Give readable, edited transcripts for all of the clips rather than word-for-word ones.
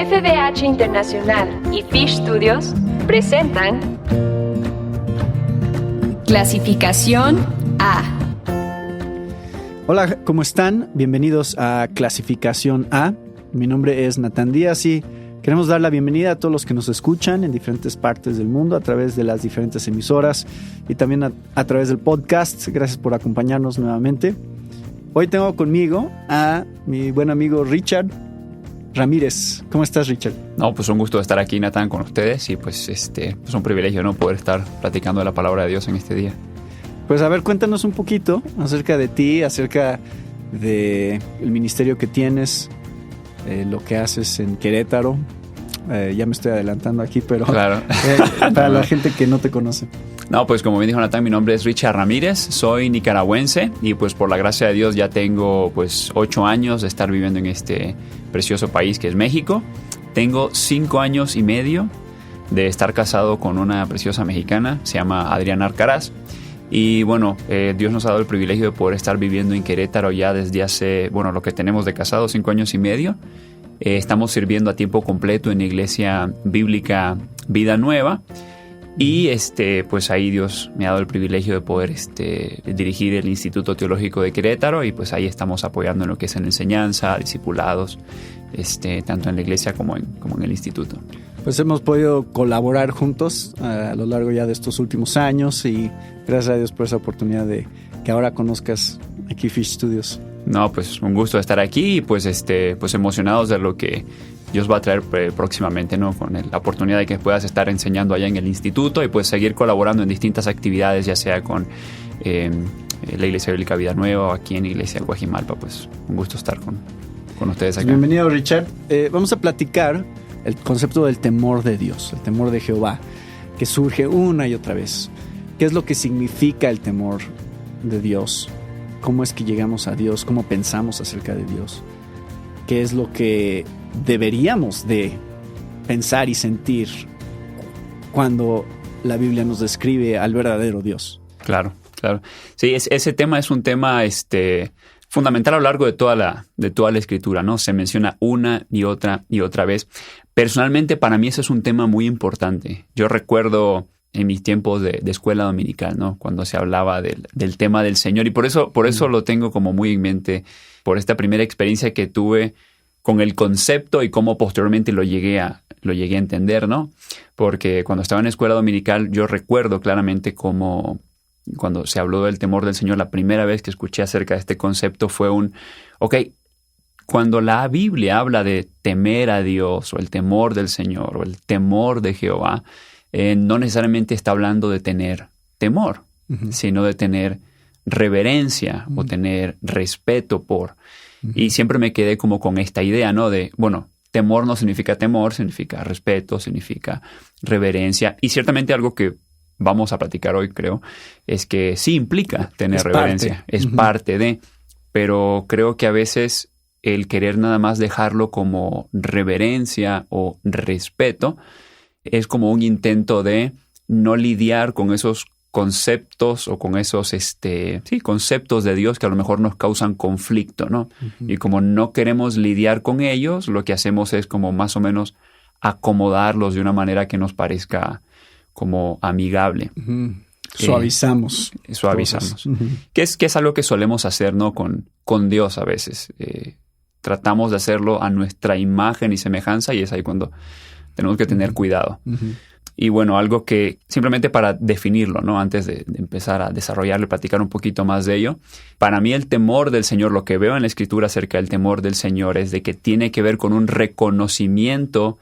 FBH Internacional y Fish Studios presentan Clasificación A. Hola, ¿cómo están? Bienvenidos a Clasificación A. Mi nombre es Natán Díaz y queremos dar la bienvenida a todos los que nos escuchan en diferentes partes del mundo a través de las diferentes emisoras y también a través del podcast. Gracias por acompañarnos nuevamente. Hoy tengo conmigo a mi buen amigo Richard Ramírez. ¿Cómo estás, Richard? No, pues un gusto estar aquí, Natán, con ustedes y pues es un privilegio, ¿no?, poder estar platicando de la palabra de Dios en este día. Pues a ver, cuéntanos un poquito acerca de ti, acerca del ministerio que tienes, lo que haces en Querétaro. Ya me estoy adelantando aquí, pero claro. Para la gente que no te conoce. No, pues como bien dijo Natán, mi nombre es Richard Ramírez, soy nicaragüense y pues por la gracia de Dios ya tengo pues 8 años de estar viviendo en este precioso país que es México. Tengo 5 años y medio de estar casado con una preciosa mexicana, se llama Adriana Arcaraz. Y bueno, Dios nos ha dado el privilegio de poder estar viviendo en Querétaro ya desde hace, lo que tenemos de casado, 5 años y medio. Estamos sirviendo a tiempo completo en la Iglesia Bíblica Vida Nueva. Y pues ahí Dios me ha dado el privilegio de poder dirigir el Instituto Teológico de Querétaro y pues ahí estamos apoyando en lo que es en enseñanza, discipulados, tanto en la iglesia como en el instituto. Pues hemos podido colaborar juntos a lo largo ya de estos últimos años y gracias a Dios por esa oportunidad de que ahora conozcas aquí Fish Studios. No, pues un gusto estar aquí y pues emocionados de lo que Dios va a traer próximamente, ¿no? Con la oportunidad de que puedas estar enseñando allá en el instituto y pues seguir colaborando en distintas actividades, ya sea con la Iglesia Bíblica Vida Nueva o aquí en la Iglesia del Guajimalpa. Pues un gusto estar con ustedes acá. Bienvenido, Richard. Vamos a platicar el concepto del temor de Dios, el temor de Jehová, que surge una y otra vez. ¿Qué es lo que significa el temor de Dios? ¿Cómo es que llegamos a Dios? ¿Cómo pensamos acerca de Dios? ¿Qué es lo que deberíamos de pensar y sentir cuando la Biblia nos describe al verdadero Dios? Claro. Sí, ese tema es un tema fundamental a lo largo de toda la Escritura, ¿no? Se menciona una y otra vez. Personalmente, para mí ese es un tema muy importante. Yo recuerdo en mis tiempos de escuela dominical, ¿no?, cuando se hablaba del tema del Señor. Y por eso lo tengo como muy en mente, por esta primera experiencia que tuve con el concepto y cómo posteriormente lo llegué a entender, ¿no? Porque cuando estaba en escuela dominical, yo recuerdo claramente cómo cuando se habló del temor del Señor, la primera vez que escuché acerca de este concepto fue cuando la Biblia habla de temer a Dios o el temor del Señor o el temor de Jehová, no necesariamente está hablando de tener temor, sino de tener reverencia o tener respeto por. Y siempre me quedé como con esta idea, ¿no? De, temor no significa temor, significa respeto, significa reverencia. Y ciertamente algo que vamos a platicar hoy, creo, es que sí implica tener reverencia. Es parte de, pero creo que a veces el querer nada más dejarlo como reverencia o respeto es como un intento de no lidiar con esos conceptos o con esos conceptos de Dios que a lo mejor nos causan conflicto, ¿no? Y como no queremos lidiar con ellos, lo que hacemos es como más o menos acomodarlos de una manera que nos parezca como amigable. Suavizamos. Que es algo que solemos hacer, ¿no?, con Dios a veces. Tratamos de hacerlo a nuestra imagen y semejanza y es ahí cuando tenemos que tener cuidado. Y algo que simplemente para definirlo, ¿no?, antes de empezar a desarrollarlo y platicar un poquito más de ello, para mí el temor del Señor, lo que veo en la Escritura acerca del temor del Señor es de que tiene que ver con un reconocimiento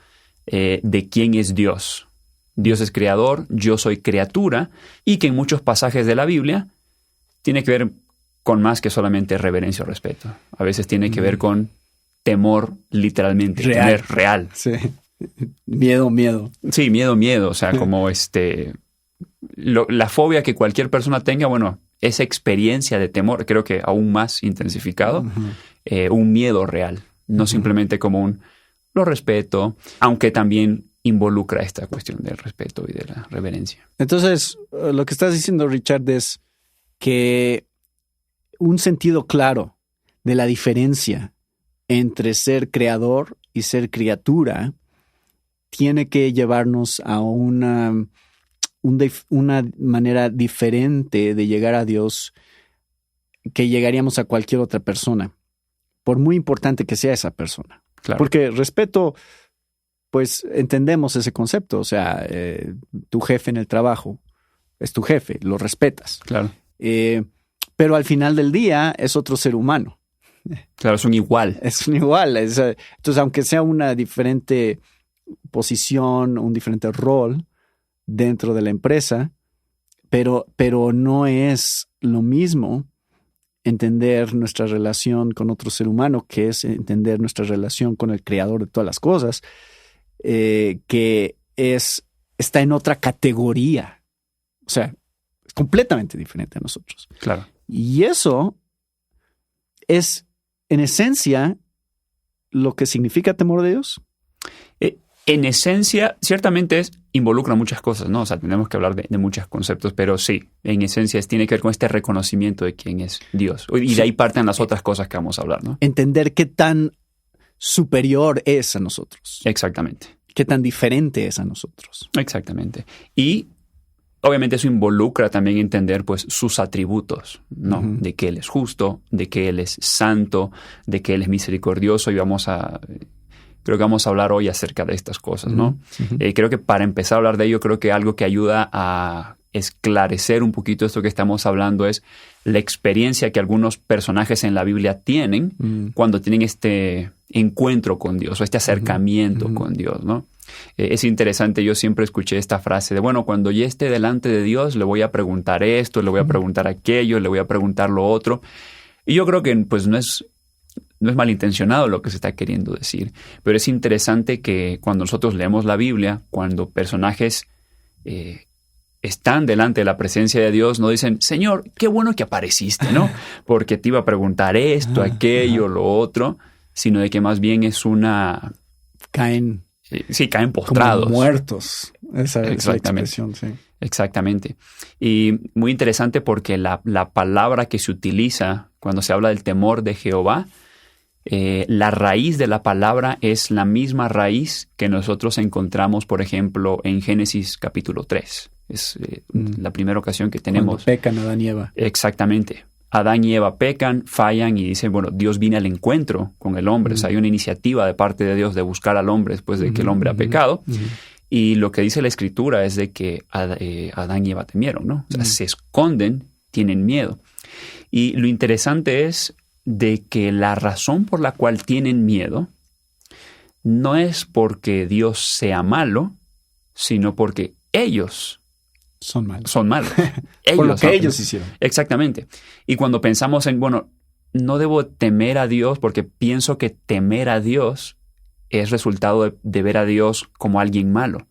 de quién es Dios. Dios es creador, yo soy criatura, y que en muchos pasajes de la Biblia tiene que ver con más que solamente reverencia o respeto. A veces tiene que ver con temor literalmente, real. Sí. Miedo. Sí, miedo. O sea, como la fobia que cualquier persona tenga, esa experiencia de temor, creo que aún más intensificado, un miedo real. No simplemente como lo respeto, aunque también involucra esta cuestión del respeto y de la reverencia. Entonces, lo que estás diciendo, Richard, es que un sentido claro de la diferencia entre ser creador y ser criatura tiene que llevarnos a una manera diferente de llegar a Dios que llegaríamos a cualquier otra persona, por muy importante que sea esa persona. Claro. Porque respeto, pues entendemos ese concepto. O sea, tu jefe en el trabajo es tu jefe, lo respetas. Claro. Pero al final del día es otro ser humano. Claro, es un igual. Es un igual. Entonces, aunque sea una diferente posición, un diferente rol dentro de la empresa, pero no es lo mismo entender nuestra relación con otro ser humano, que es entender nuestra relación con el creador de todas las cosas, que está en otra categoría. O sea, es completamente diferente a nosotros. Claro. Y eso es, en esencia, lo que significa temor de Dios. En esencia, ciertamente involucra muchas cosas, ¿no? O sea, tenemos que hablar de muchos conceptos, pero sí, en esencia tiene que ver con este reconocimiento de quién es Dios. Y de ahí parten las otras cosas que vamos a hablar, ¿no? Entender qué tan superior es a nosotros. Exactamente. Qué tan diferente es a nosotros. Exactamente. Y obviamente eso involucra también entender pues sus atributos, ¿no? Uh-huh. De que Él es justo, de que Él es santo, de que Él es misericordioso, y creo que vamos a hablar hoy acerca de estas cosas, ¿no? Uh-huh. Creo que para empezar a hablar de ello, creo que algo que ayuda a esclarecer un poquito esto que estamos hablando es la experiencia que algunos personajes en la Biblia tienen cuando tienen este encuentro con Dios o este acercamiento con Dios, ¿no? Es interesante, yo siempre escuché esta frase de, bueno, cuando ya esté delante de Dios le voy a preguntar esto, le voy a preguntar aquello, le voy a preguntar lo otro. Y yo creo que pues no es malintencionado lo que se está queriendo decir, pero es interesante que cuando nosotros leemos la Biblia, cuando personajes están delante de la presencia de Dios, no dicen, Señor, qué bueno que apareciste, ¿no? Porque te iba a preguntar esto, aquello, lo otro, sino de que más bien es caen postrados. Como muertos. Esa Exactamente. expresión, sí. Exactamente. Y muy interesante porque la palabra que se utiliza cuando se habla del temor de Jehová, la raíz de la palabra es la misma raíz que nosotros encontramos, por ejemplo, en Génesis capítulo 3. Es la primera ocasión que tenemos. Cuando pecan Adán y Eva. Exactamente. Adán y Eva pecan, fallan y dicen, bueno, Dios viene al encuentro con el hombre. O sea, hay una iniciativa de parte de Dios de buscar al hombre después de que el hombre ha pecado. Y lo que dice la Escritura es de que Adán y Eva temieron, ¿no? O sea, se esconden, tienen miedo. Y lo interesante es de que la razón por la cual tienen miedo no es porque Dios sea malo, sino porque ellos son malos. Por lo que ellos hicieron. Exactamente. Y cuando pensamos en, bueno, no debo temer a Dios porque pienso que temer a Dios es resultado de ver a Dios como alguien malo.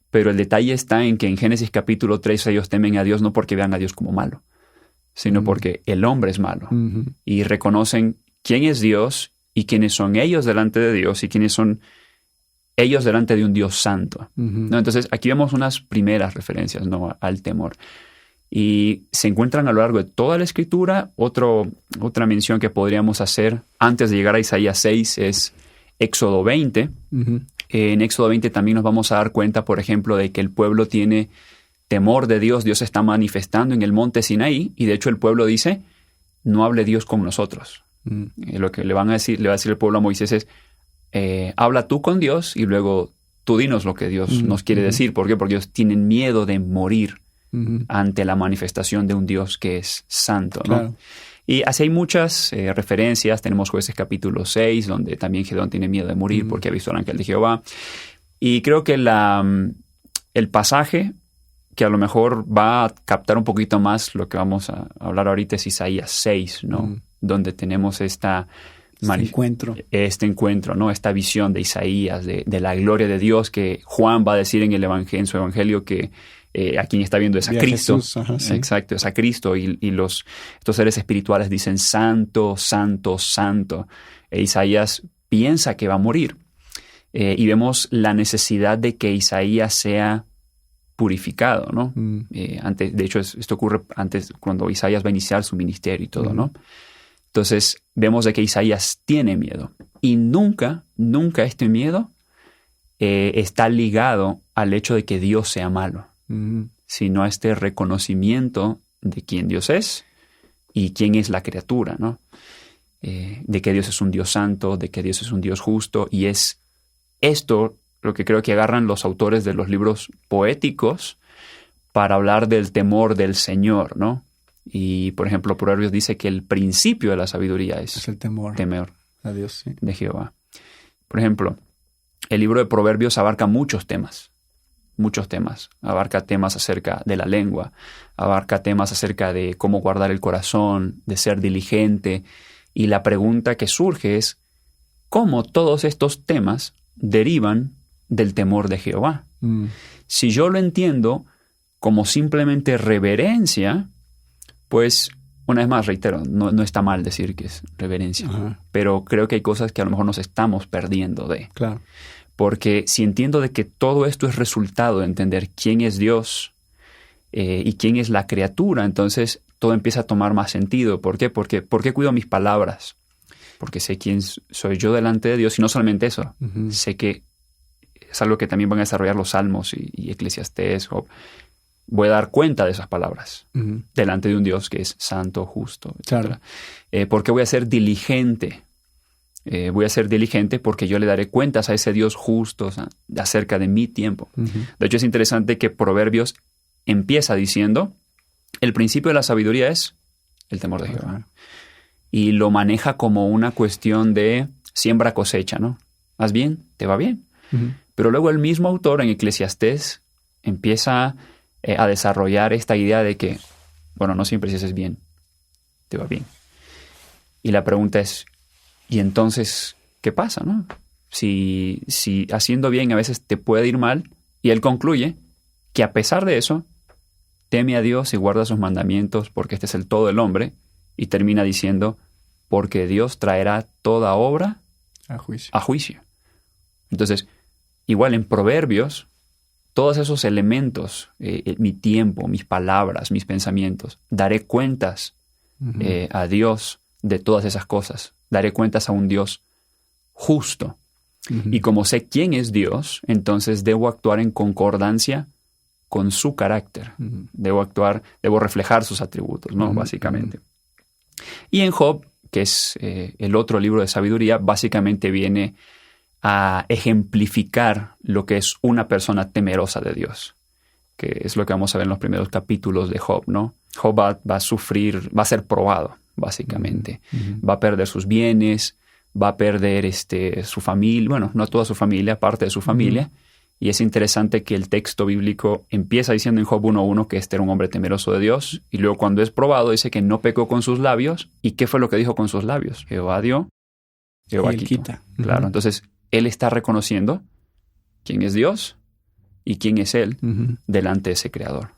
Pero el detalle está en que en Génesis capítulo 3 ellos temen a Dios no porque vean a Dios como malo, sino porque el hombre es malo. Y reconocen quién es Dios y quiénes son ellos delante de Dios y quiénes son ellos delante de un Dios santo. ¿No? Entonces, aquí vemos unas primeras referencias, ¿no?, al temor. Y se encuentran a lo largo de toda la Escritura. Otra mención que podríamos hacer antes de llegar a Isaías 6 es Éxodo 20. En Éxodo 20 también nos vamos a dar cuenta, por ejemplo, de que el pueblo tiene temor de Dios. Dios se está manifestando en el monte Sinaí y de hecho el pueblo dice, no hable Dios con nosotros. Lo que le va a decir el pueblo a Moisés es, habla tú con Dios y luego tú dinos lo que Dios nos quiere decir. ¿Por qué? Porque ellos tienen miedo de morir ante la manifestación de un Dios que es santo, ¿no? Claro. Y así hay muchas referencias. Tenemos Jueces capítulo 6, donde también Gedeón tiene miedo de morir porque ha visto al ángel de Jehová. Y creo que el pasaje que a lo mejor va a captar un poquito más lo que vamos a hablar ahorita es Isaías 6, ¿no? Donde tenemos este encuentro, ¿no? Esta visión de Isaías, de la gloria de Dios, que Juan va a decir en su evangelio que a quien está viendo es a Cristo. Jesús, sí. Exacto, es a Cristo. Y estos seres espirituales dicen santo, santo, santo. Isaías piensa que va a morir. Y vemos la necesidad de que Isaías sea purificado, ¿no? De hecho, esto ocurre antes, cuando Isaías va a iniciar su ministerio y todo, ¿no? Entonces vemos de que Isaías tiene miedo. Y nunca este miedo está ligado al hecho de que Dios sea malo, sino a este reconocimiento de quién Dios es y quién es la criatura, ¿no? De que Dios es un Dios santo, de que Dios es un Dios justo, y es esto lo que creo que agarran los autores de los libros poéticos para hablar del temor del Señor, ¿no? Y, por ejemplo, Proverbios dice que el principio de la sabiduría es el temor a Dios, sí. de Jehová. Por ejemplo, el libro de Proverbios abarca muchos temas. Abarca temas acerca de la lengua, abarca temas acerca de cómo guardar el corazón, de ser diligente. Y la pregunta que surge es, ¿cómo todos estos temas derivan del temor de Jehová? Si yo lo entiendo como simplemente reverencia, pues, una vez más, reitero, no está mal decir que es reverencia, pero creo que hay cosas que a lo mejor nos estamos perdiendo de. Claro. Porque si entiendo de que todo esto es resultado de entender quién es Dios y quién es la criatura, entonces todo empieza a tomar más sentido. ¿Por qué? ¿Por qué cuido mis palabras? Porque sé quién soy yo delante de Dios, y no solamente eso, sé que es algo que también van a desarrollar los Salmos y Eclesiastés. Voy a dar cuenta de esas palabras delante de un Dios que es santo, justo, etc. Claro. ¿Por qué voy a ser diligente? Voy a ser diligente porque yo le daré cuentas a ese Dios justo acerca de mi tiempo. De hecho, es interesante que Proverbios empieza diciendo, el principio de la sabiduría es el temor de Jehová. Y lo maneja como una cuestión de siembra cosecha, ¿no? ¿Vas bien? ¿Te va bien? Pero luego el mismo autor en Eclesiastés empieza a desarrollar esta idea de que, bueno, no siempre si haces bien, te va bien. Y la pregunta es, ¿y entonces qué pasa, no? Si haciendo bien a veces te puede ir mal, y él concluye que a pesar de eso, teme a Dios y guarda sus mandamientos, porque este es el todo del hombre, y termina diciendo, porque Dios traerá toda obra a juicio. Entonces, igual en Proverbios, todos esos elementos, mi tiempo, mis palabras, mis pensamientos, daré cuentas a Dios de todas esas cosas. Daré cuentas a un Dios justo. Y como sé quién es Dios, entonces debo actuar en concordancia con su carácter. Debo reflejar sus atributos, ¿no? Básicamente. Y en Job, que es el otro libro de sabiduría, básicamente viene a ejemplificar lo que es una persona temerosa de Dios, que es lo que vamos a ver en los primeros capítulos de Job, ¿no? Job va a sufrir, va a ser probado, básicamente. Va a perder sus bienes, va a perder su familia, bueno, no toda su familia, parte de su familia. Y es interesante que el texto bíblico empieza diciendo en Job 1:1 que este era un hombre temeroso de Dios, y luego cuando es probado dice que no pecó con sus labios. ¿Y qué fue lo que dijo con sus labios? Jehová dio, Jehová quita. Claro, entonces él está reconociendo quién es Dios y quién es él delante de ese creador.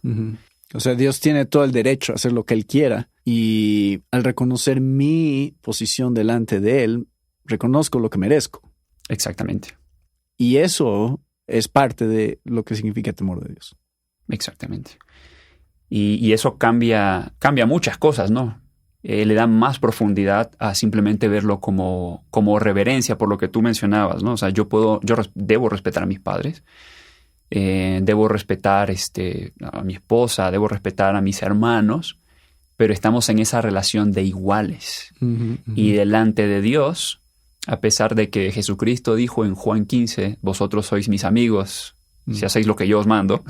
O sea, Dios tiene todo el derecho a hacer lo que él quiera, y al reconocer mi posición delante de él, reconozco lo que merezco. Exactamente. Y eso es parte de lo que significa temor de Dios. Exactamente. Y eso cambia muchas cosas, ¿no? Le da más profundidad a simplemente verlo como reverencia, por lo que tú mencionabas, ¿no? O sea, yo debo respetar a mis padres, debo respetar a mi esposa, debo respetar a mis hermanos, pero estamos en esa relación de iguales. Y delante de Dios, a pesar de que Jesucristo dijo en Juan 15, vosotros sois mis amigos, si hacéis lo que yo os mando,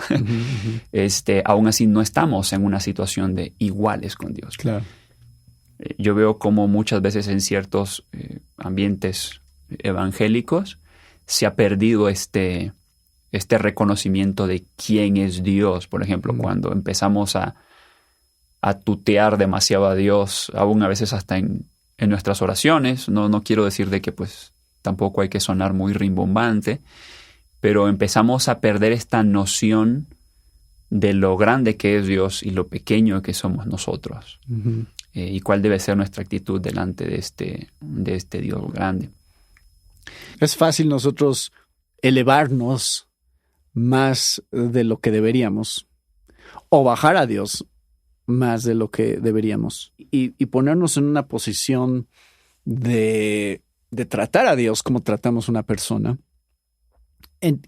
aún así no estamos en una situación de iguales con Dios. Claro. Yo veo como muchas veces en ciertos ambientes evangélicos se ha perdido este reconocimiento de quién es Dios. Por ejemplo, cuando empezamos a tutear demasiado a Dios, aún a veces hasta en nuestras oraciones. No quiero decir de que pues tampoco hay que sonar muy rimbombante, pero empezamos a perder esta noción de lo grande que es Dios y lo pequeño que somos nosotros. Y cuál debe ser nuestra actitud delante de este Dios grande. Es fácil nosotros elevarnos más de lo que deberíamos, o bajar a Dios más de lo que deberíamos y ponernos en una posición de tratar a Dios como tratamos a una persona.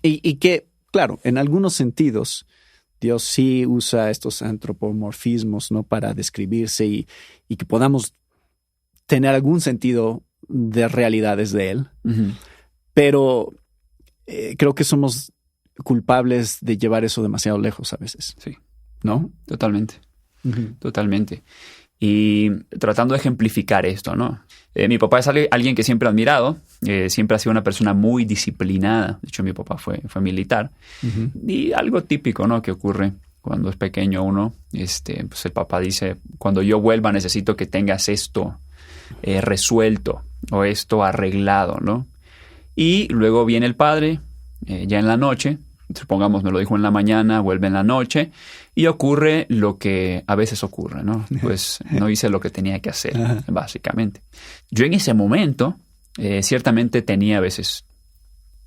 Y que, claro, en algunos sentidos, Dios sí usa estos antropomorfismos, ¿no? Para describirse y que podamos tener algún sentido de realidades de Él. Ujú. Pero creo que somos culpables de llevar eso demasiado lejos a veces, Sí, ¿no? totalmente. Totalmente. Y tratando de ejemplificar esto, ¿no? Mi papá es alguien que siempre he admirado. Siempre ha sido una persona muy disciplinada. De hecho, mi papá fue militar. Y algo típico, ¿no? Que ocurre cuando es pequeño uno. Pues el papá dice, cuando yo vuelva necesito que tengas esto resuelto o esto arreglado, ¿no? Y luego viene el padre, ya en la noche. Supongamos, me lo dijo en la mañana, vuelve en la noche y ocurre lo que a veces ocurre, ¿no? Pues no hice lo que tenía que hacer, básicamente. Yo en ese momento ciertamente tenía a veces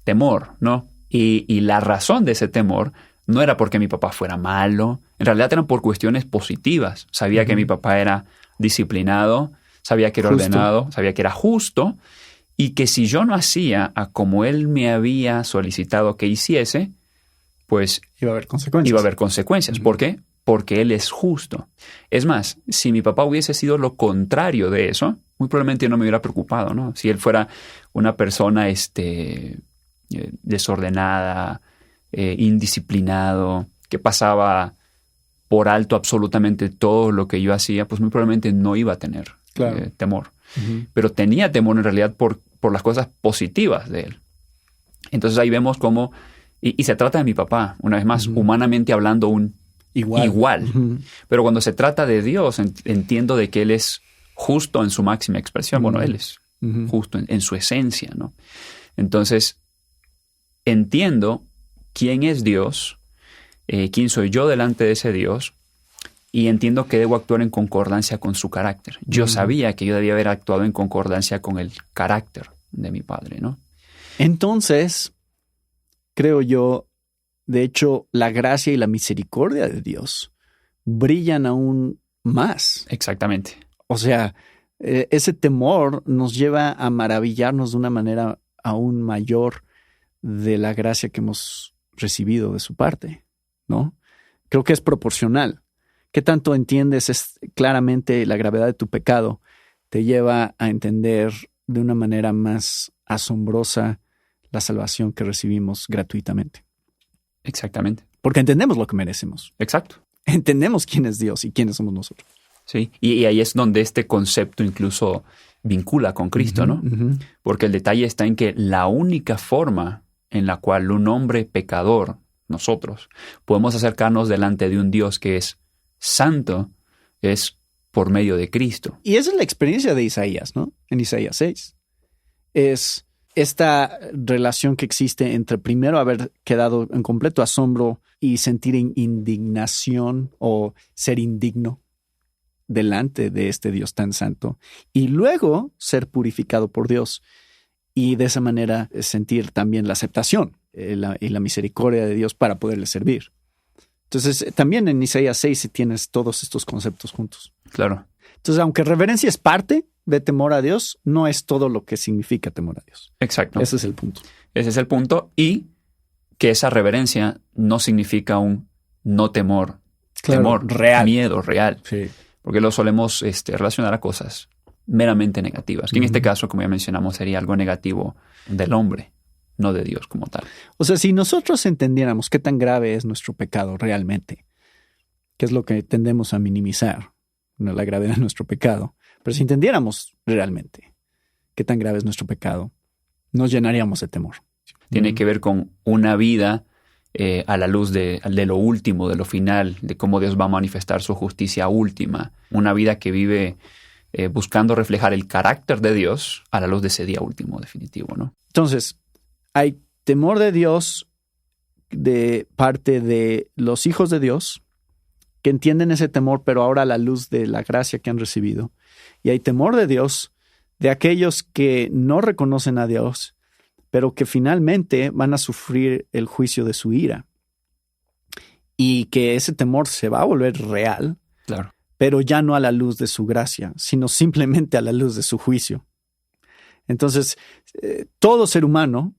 temor, ¿no? Y la razón de ese temor no era porque mi papá fuera malo, en realidad eran por cuestiones positivas. Sabía que mi papá era disciplinado, sabía que era ordenado, sabía que era justo y que si yo no hacía a como él me había solicitado que hiciese, pues iba a haber consecuencias. Iba a haber consecuencias. ¿Por qué? Porque él es justo. Es más, si mi papá hubiese sido lo contrario de eso, muy probablemente no me hubiera preocupado, ¿no? Si él fuera una persona desordenada, indisciplinado, que pasaba por alto absolutamente todo lo que yo hacía, pues muy probablemente no iba a tener temor. Pero tenía temor en realidad por las cosas positivas de él. Entonces ahí vemos cómo... Y se trata de mi papá, una vez más, humanamente hablando, un igual. Pero cuando se trata de Dios, entiendo de que Él es justo en su máxima expresión. Bueno, Él es justo en su esencia, ¿no? Entonces, entiendo quién es Dios, quién soy yo delante de ese Dios, y entiendo que debo actuar en concordancia con su carácter. Yo sabía que yo debía haber actuado en concordancia con el carácter de mi padre, ¿no? Entonces... creo yo, de hecho, la gracia y la misericordia de Dios brillan aún más. Exactamente. O sea, ese temor nos lleva a maravillarnos de una manera aún mayor de la gracia que hemos recibido de su parte, ¿no? Creo que es proporcional. ¿Qué tanto entiendes claramente la gravedad de tu pecado? Te lleva a entender de una manera más asombrosa la salvación que recibimos gratuitamente. Exactamente. Porque entendemos lo que merecemos. Exacto. Entendemos quién es Dios y quiénes somos nosotros. Sí, y ahí es donde este concepto incluso vincula con Cristo, ¿no? Porque el detalle está en que la única forma en la cual un hombre pecador, nosotros, podemos acercarnos delante de un Dios que es santo, es por medio de Cristo. Y esa es la experiencia de Isaías, ¿no? En Isaías 6. Es esta relación que existe entre primero haber quedado en completo asombro y sentir indignación o ser indigno delante de este Dios tan santo y luego ser purificado por Dios y de esa manera sentir también la aceptación y la misericordia de Dios para poderle servir. Entonces también en Isaías 6 tienes todos estos conceptos juntos. Claro. Entonces aunque reverencia es parte de temor a Dios, no es todo lo que significa temor a Dios. Exacto. Ese es el punto. Ese es el punto. Y que esa reverencia no significa un no temor. Claro, temor real. Miedo real. Sí. Porque lo solemos relacionar a cosas meramente negativas. Que en este caso, como ya mencionamos, sería algo negativo del hombre, no de Dios como tal. O sea, si nosotros entendiéramos qué tan grave es nuestro pecado realmente, que es lo que tendemos a minimizar, ¿no? La gravedad de nuestro pecado. Pero si entendiéramos realmente qué tan grave es nuestro pecado, nos llenaríamos de temor. Tiene que ver con una vida a la luz de lo último, de lo final, de cómo Dios va a manifestar su justicia última. Una vida que vive buscando reflejar el carácter de Dios a la luz de ese día último definitivo, ¿no? Entonces, hay temor de Dios de parte de los hijos de Dios que entienden ese temor, pero ahora a la luz de la gracia que han recibido. Y hay temor de Dios de aquellos que no reconocen a Dios, pero que finalmente van a sufrir el juicio de su ira. Y que ese temor se va a volver real. Claro. pero ya no a la luz de su gracia, sino simplemente a la luz de su juicio. Entonces, todo ser humano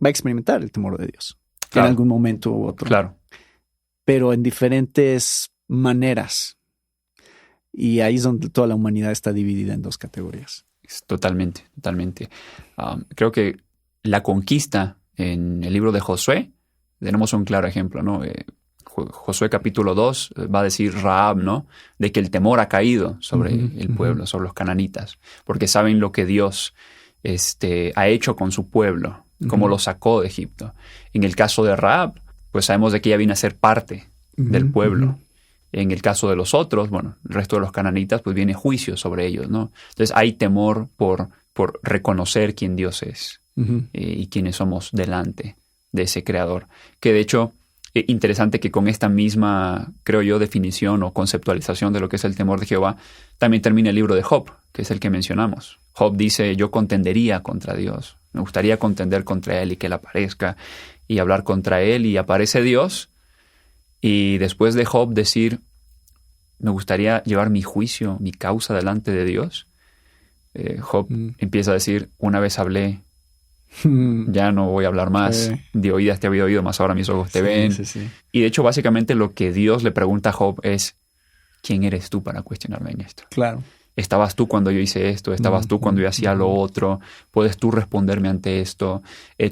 va a experimentar el temor de Dios en algún momento u otro. Claro. Pero en diferentes maneras. Y ahí es donde toda la humanidad está dividida en dos categorías. Totalmente. Creo que la conquista en el libro de Josué, tenemos un claro ejemplo, ¿no? Josué capítulo 2 va a decir Rahab, ¿no? De que el temor ha caído sobre el pueblo, sobre los cananitas, porque saben lo que Dios ha hecho con su pueblo, cómo lo sacó de Egipto. En el caso de Rahab, pues sabemos de que ella viene a ser parte del pueblo. En el caso de los otros, bueno, el resto de los cananitas, pues viene juicio sobre ellos, ¿no? Entonces hay temor por reconocer quién Dios es y quiénes somos delante de ese creador. Que de hecho, interesante que con esta misma, creo yo, definición o conceptualización de lo que es el temor de Jehová, también termina el libro de Job, que es el que mencionamos. Job dice, yo contendería contra Dios. Me gustaría contender contra Él y que Él aparezca y hablar contra Él, y aparece Dios. Y después de Job decir, me gustaría llevar mi juicio, mi causa delante de Dios, Job empieza a decir, una vez hablé, ya no voy a hablar más. De oídas te había oído, más ahora mis ojos te ven. Sí. Y de hecho, básicamente lo que Dios le pregunta a Job es, ¿quién eres tú para cuestionarme en esto? Claro. ¿Estabas tú cuando yo hice esto? ¿Estabas tú cuando yo hacía lo otro? ¿Puedes tú responderme ante esto?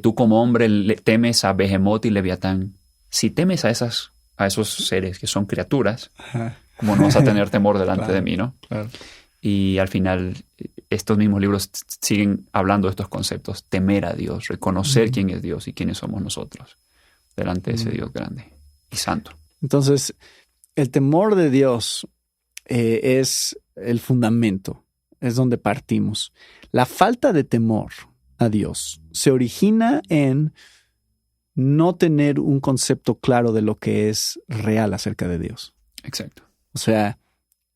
Tú como hombre temes a Behemoth y Leviatán. Si temes a esos seres que son criaturas, ¿cómo no vas a tener temor delante de mí, no? Claro. Y al final, estos mismos libros siguen hablando de estos conceptos. Temer a Dios, reconocer quién es Dios y quiénes somos nosotros delante de ese Dios grande y santo. Entonces, el temor de Dios es el fundamento, es donde partimos. La falta de temor a Dios se origina en no tener un concepto claro de lo que es real acerca de Dios. Exacto. O sea,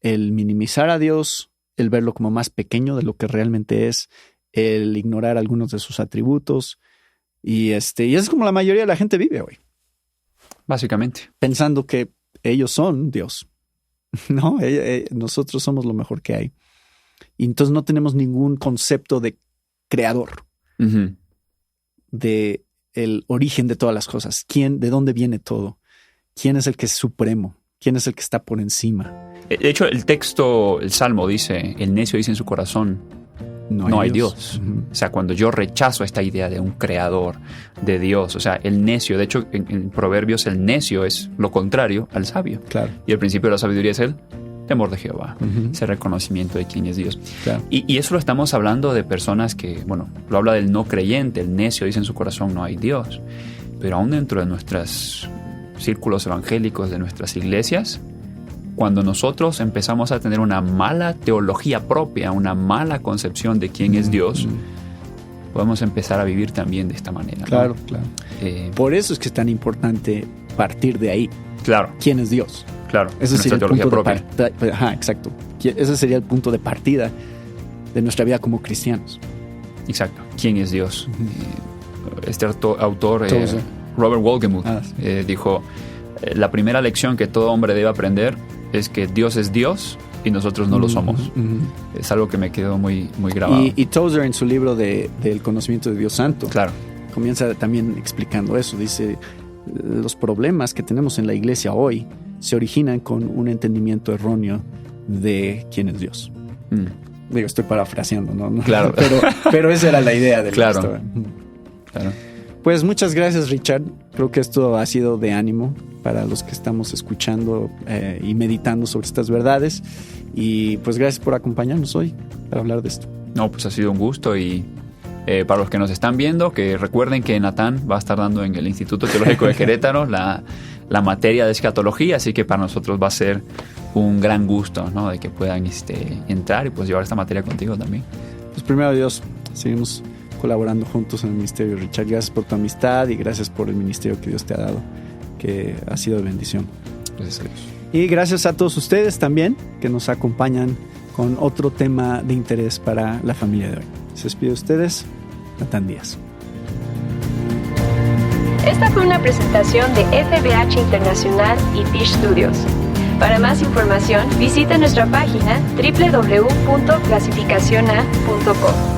el minimizar a Dios, el verlo como más pequeño de lo que realmente es, el ignorar algunos de sus atributos. Y eso es como la mayoría de la gente vive hoy. Básicamente. Pensando que ellos son Dios. No, nosotros somos lo mejor que hay. Y entonces no tenemos ningún concepto de creador. De el origen de todas las cosas. ¿De dónde viene todo? ¿Quién es el que es supremo? ¿Quién es el que está por encima? De hecho, el Salmo dice, el necio dice en su corazón, no hay Dios. O sea, cuando yo rechazo esta idea de un creador, de Dios, o sea, el necio, de hecho, en Proverbios el necio es lo contrario al sabio. Claro. Y el principio de la sabiduría es el temor de Jehová, ese reconocimiento de quién es Dios. Claro. Y eso lo estamos hablando de personas que, bueno, lo habla del no creyente, el necio dice en su corazón, no hay Dios. Pero aún dentro de nuestros círculos evangélicos, de nuestras iglesias, cuando nosotros empezamos a tener una mala teología propia, una mala concepción de quién es Dios, podemos empezar a vivir también de esta manera. Claro, ¿no? claro. Por eso es que es tan importante partir de ahí. Claro. ¿Quién es Dios? Claro. Ese sería el punto propia. Exacto. Ese sería el punto de partida de nuestra vida como cristianos. Exacto. ¿Quién es Dios? Este autor, Robert Wolgemuth, dijo, la primera lección que todo hombre debe aprender es que Dios es Dios y nosotros no lo somos. Es algo que me quedó muy, muy grabado. Y Tozer, en su libro del conocimiento de Dios Santo, claro, comienza también explicando eso. Dice, los problemas que tenemos en la iglesia hoy se originan con un entendimiento erróneo de quién es Dios. Digo, estoy parafraseando, ¿no? Claro. pero esa era la idea del claro. texto. Claro. Pues muchas gracias, Richard. Creo que esto ha sido de ánimo para los que estamos escuchando y meditando sobre estas verdades. Y pues gracias por acompañarnos hoy para hablar de esto. No, pues ha sido un gusto. Y para los que nos están viendo, que recuerden que Natán va a estar dando en el Instituto Teológico de Querétaro la materia de escatología, así que para nosotros va a ser un gran gusto, ¿no? De que puedan entrar y pues llevar esta materia contigo también. Pues primero Dios, seguimos colaborando juntos en el ministerio. Richard, gracias por tu amistad y gracias por el ministerio que Dios te ha dado, que ha sido de bendición. Gracias a Dios. Y gracias a todos ustedes también que nos acompañan con otro tema de interés para la familia de hoy. Se despide de ustedes, Natán Díaz. Esta fue una presentación de FBH Internacional y Fish Studios. Para más información, visita nuestra página www.clasificaciona.com.